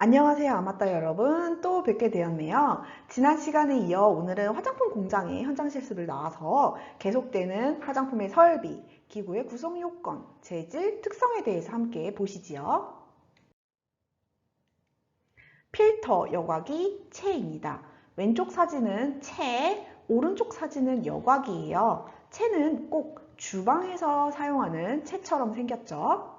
안녕하세요, 아마따 여러분. 또 뵙게 되었네요. 지난 시간에 이어 오늘은 화장품 공장의 현장 실습을 나와서 계속되는 화장품의 설비, 기구의 구성 요건, 재질, 특성에 대해서 함께 보시지요. 필터, 여과기, 체입니다. 왼쪽 사진은 체, 오른쪽 사진은 여과기예요. 체는 꼭 주방에서 사용하는 체처럼 생겼죠.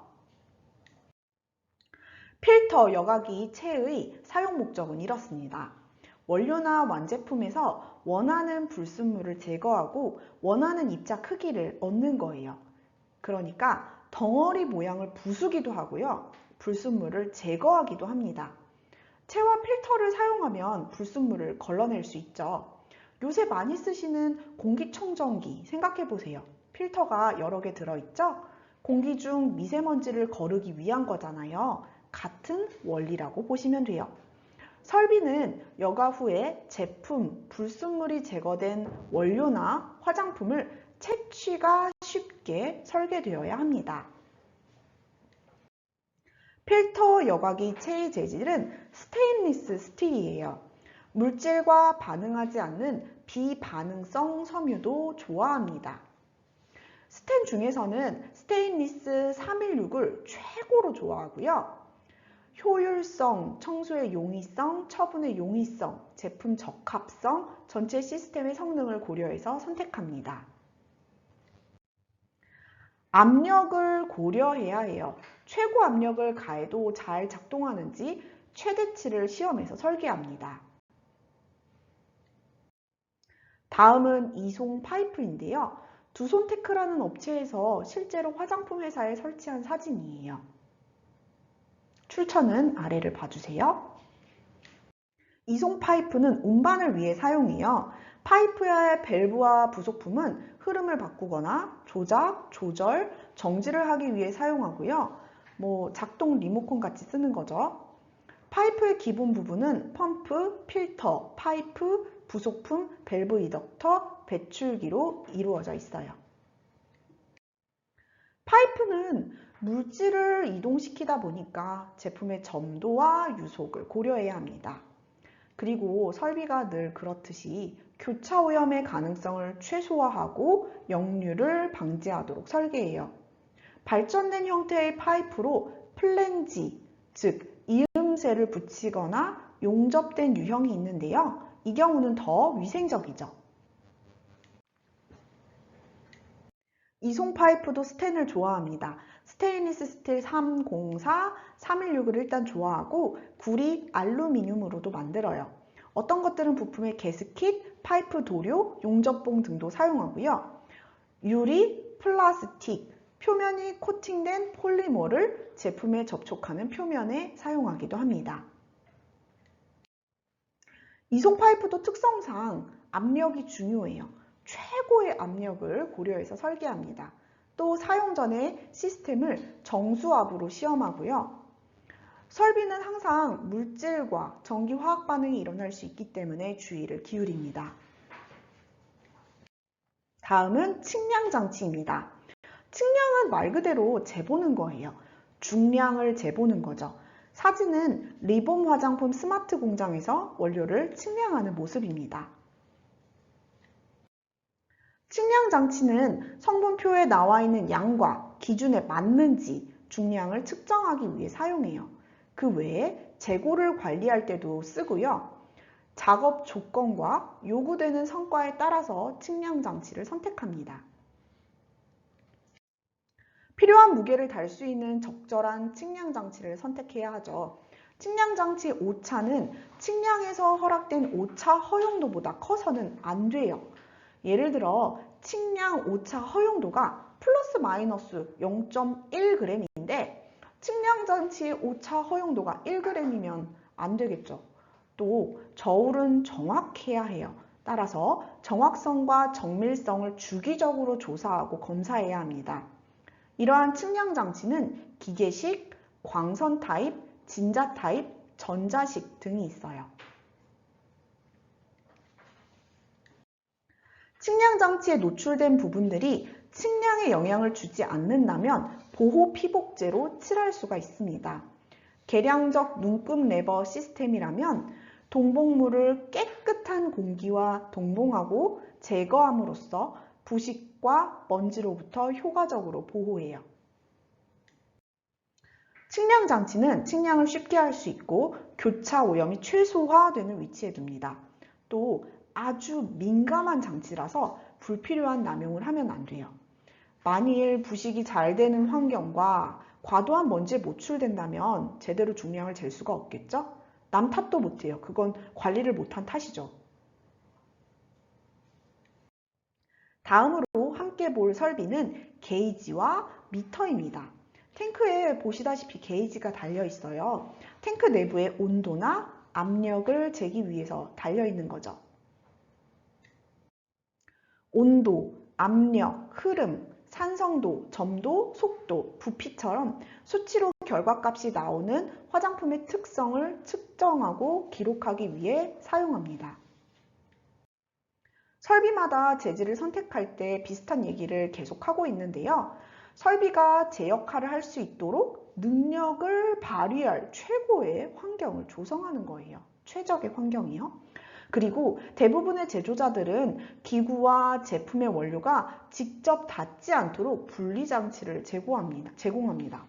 필터 여과기 체의 사용 목적은 이렇습니다. 원료나 완제품에서 원하는 불순물을 제거하고 원하는 입자 크기를 얻는 거예요. 그러니까 덩어리 모양을 부수기도 하고요. 불순물을 제거하기도 합니다. 체와 필터를 사용하면 불순물을 걸러낼 수 있죠. 요새 많이 쓰시는 공기청정기 생각해 보세요. 필터가 여러 개 들어있죠? 공기 중 미세먼지를 거르기 위한 거잖아요. 같은 원리라고 보시면 돼요. 설비는 여과 후에 제품, 불순물이 제거된 원료나 화장품을 채취가 쉽게 설계되어야 합니다. 필터 여과기 체의 재질은 스테인리스 스틸이에요. 물질과 반응하지 않는 비반응성 섬유도 좋아합니다. 스텐 중에서는 스테인리스 316을 최고로 좋아하고요. 효율성, 청소의 용이성, 처분의 용이성, 제품 적합성, 전체 시스템의 성능을 고려해서 선택합니다. 압력을 고려해야 해요. 최고 압력을 가해도 잘 작동하는지 최대치를 시험해서 설계합니다. 다음은 이송 파이프인데요. 두손테크라는 업체에서 실제로 화장품 회사에 설치한 사진이에요. 출처는 아래를 봐주세요. 이송 파이프는 운반을 위해 사용해요. 파이프의 밸브와 부속품은 흐름을 바꾸거나 조작, 조절, 정지를 하기 위해 사용하고요. 작동 리모컨 같이 쓰는 거죠. 파이프의 기본 부분은 펌프, 필터, 파이프, 부속품, 밸브 이덕터, 배출기로 이루어져 있어요. 파이프는 물질을 이동시키다 보니까 제품의 점도와 유속을 고려해야 합니다. 그리고 설비가 늘 그렇듯이 교차 오염의 가능성을 최소화하고 역류를 방지하도록 설계해요. 발전된 형태의 파이프로 플랜지, 즉 이음새를 붙이거나 용접된 유형이 있는데요. 이 경우는 더 위생적이죠. 이송 파이프도 스텐을 좋아합니다. 스테인리스 스틸 304, 316을 일단 좋아하고 구리, 알루미늄으로도 만들어요. 어떤 것들은 부품의 게스킷, 파이프 도료, 용접봉 등도 사용하고요. 유리, 플라스틱, 표면이 코팅된 폴리머를 제품에 접촉하는 표면에 사용하기도 합니다. 이송 파이프도 특성상 압력이 중요해요. 최고의 압력을 고려해서 설계합니다. 또 사용 전에 시스템을 정수압으로 시험하고요. 설비는 항상 물질과 전기 화학 반응이 일어날 수 있기 때문에 주의를 기울입니다. 다음은 측량 장치입니다. 측량은 말 그대로 재보는 거예요. 중량을 재보는 거죠. 사진은 리봄 화장품 스마트 공장에서 원료를 측량하는 모습입니다. 측량 장치는 성분표에 나와 있는 양과 기준에 맞는지 중량을 측정하기 위해 사용해요. 그 외에 재고를 관리할 때도 쓰고요. 작업 조건과 요구되는 성과에 따라서 측량 장치를 선택합니다. 필요한 무게를 달 수 있는 적절한 측량 장치를 선택해야 하죠. 측량 장치의 오차는 측량에서 허락된 오차 허용도보다 커서는 안 돼요. 예를 들어 측량 오차 허용도가 플러스 마이너스 0.1g인데 측량 장치의 오차 허용도가 1g이면 안 되겠죠. 또 저울은 정확해야 해요. 따라서 정확성과 정밀성을 주기적으로 조사하고 검사해야 합니다. 이러한 측량 장치는 기계식, 광선 타입, 진자 타입, 전자식 등이 있어요. 측량 장치에 노출된 부분들이 측량에 영향을 주지 않는다면 보호 피복제로 칠할 수가 있습니다. 계량적 눈금 레버 시스템이라면 동봉물을 깨끗한 공기와 동봉하고 제거함으로써 부식과 먼지로부터 효과적으로 보호해요. 측량장치는 측량을 쉽게 할 수 있고 교차 오염이 최소화되는 위치에 둡니다. 또 아주 민감한 장치라서 불필요한 남용을 하면 안 돼요. 만일 부식이 잘 되는 환경과 과도한 먼지에 노출된다면 제대로 중량을 잴 수가 없겠죠? 남 탓도 못해요. 그건 관리를 못한 탓이죠. 다음으로 함께 볼 설비는 게이지와 미터입니다. 탱크에 보시다시피 게이지가 달려 있어요. 탱크 내부의 온도나 압력을 재기 위해서 달려 있는 거죠. 온도, 압력, 흐름, 산성도, 점도, 속도, 부피처럼 수치로 결과값이 나오는 화장품의 특성을 측정하고 기록하기 위해 사용합니다. 설비마다 재질을 선택할 때 비슷한 얘기를 계속하고 있는데요. 설비가 제 역할을 할 수 있도록 능력을 발휘할 최고의 환경을 조성하는 거예요. 최적의 환경이요. 그리고 대부분의 제조자들은 기구와 제품의 원료가 직접 닿지 않도록 분리장치를 제공합니다.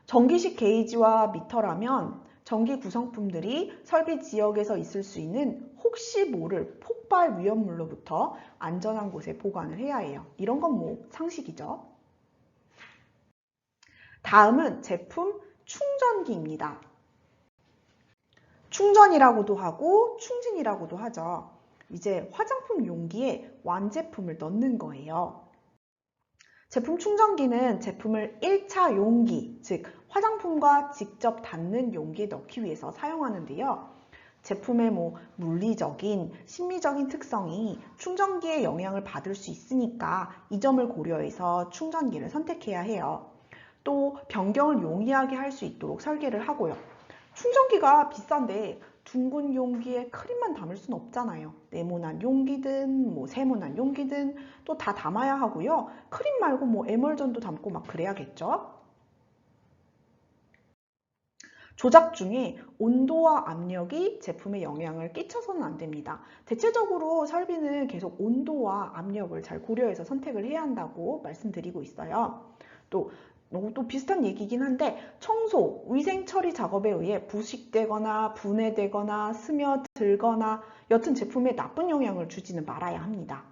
전기식 게이지와 미터라면 전기 구성품들이 설비 지역에서 있을 수 있는 혹시 모를 폭발 위험물로부터 안전한 곳에 보관을 해야 해요. 이런 건 뭐 상식이죠. 다음은 제품 충전기입니다. 충전이라고도 하고 충진이라고도 하죠. 이제 화장품 용기에 완제품을 넣는 거예요. 제품 충전기는 제품을 1차 용기, 즉 화장품과 직접 닿는 용기에 넣기 위해서 사용하는데요. 제품의 물리적인, 심리적인 특성이 충전기의 영향을 받을 수 있으니까 이 점을 고려해서 충전기를 선택해야 해요. 또 변경을 용이하게 할 수 있도록 설계를 하고요. 충전기가 비싼데 둥근 용기에 크림만 담을 수는 없잖아요. 네모난 용기든 세모난 용기든 또 다 담아야 하고요. 크림 말고 에멀전도 담고 막 그래야겠죠. 조작 중에 온도와 압력이 제품에 영향을 끼쳐서는 안 됩니다. 대체적으로 설비는 계속 온도와 압력을 잘 고려해서 선택을 해야 한다고 말씀드리고 있어요. 또 비슷한 얘기긴 한데 청소, 위생 처리 작업에 의해 부식되거나 분해되거나 스며들거나 여튼 제품에 나쁜 영향을 주지는 말아야 합니다.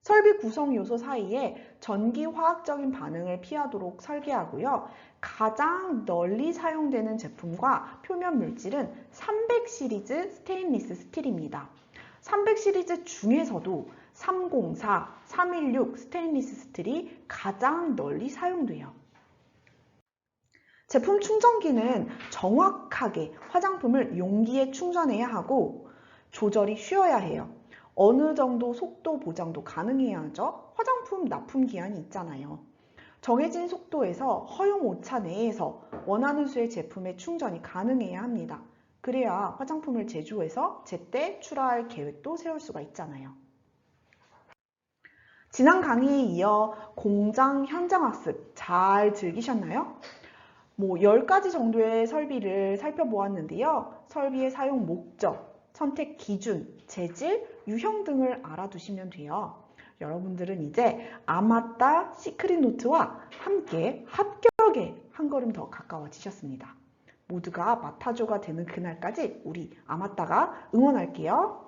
설비 구성 요소 사이에 전기 화학적인 반응을 피하도록 설계하고요. 가장 널리 사용되는 제품과 표면 물질은 300 시리즈 스테인리스 스틸입니다. 300 시리즈 중에서도 304, 316 스테인리스 스틸이 가장 널리 사용돼요. 제품 충전기는 정확하게 화장품을 용기에 충전해야 하고 조절이 쉬워야 해요. 어느 정도 속도 보장도 가능해야 하죠. 화장품 납품 기한이 있잖아요. 정해진 속도에서 허용 오차 내에서 원하는 수의 제품의 충전이 가능해야 합니다. 그래야 화장품을 제조해서 제때 출하할 계획도 세울 수가 있잖아요. 지난 강의에 이어 공장 현장 학습 잘 즐기셨나요? 10가지 정도의 설비를 살펴보았는데요. 설비의 사용 목적, 선택 기준, 재질, 유형 등을 알아두시면 돼요. 여러분들은 이제 아마따 시크릿 노트와 함께 합격에 한 걸음 더 가까워지셨습니다. 모두가 마타조가 되는 그날까지 우리 아마따가 응원할게요.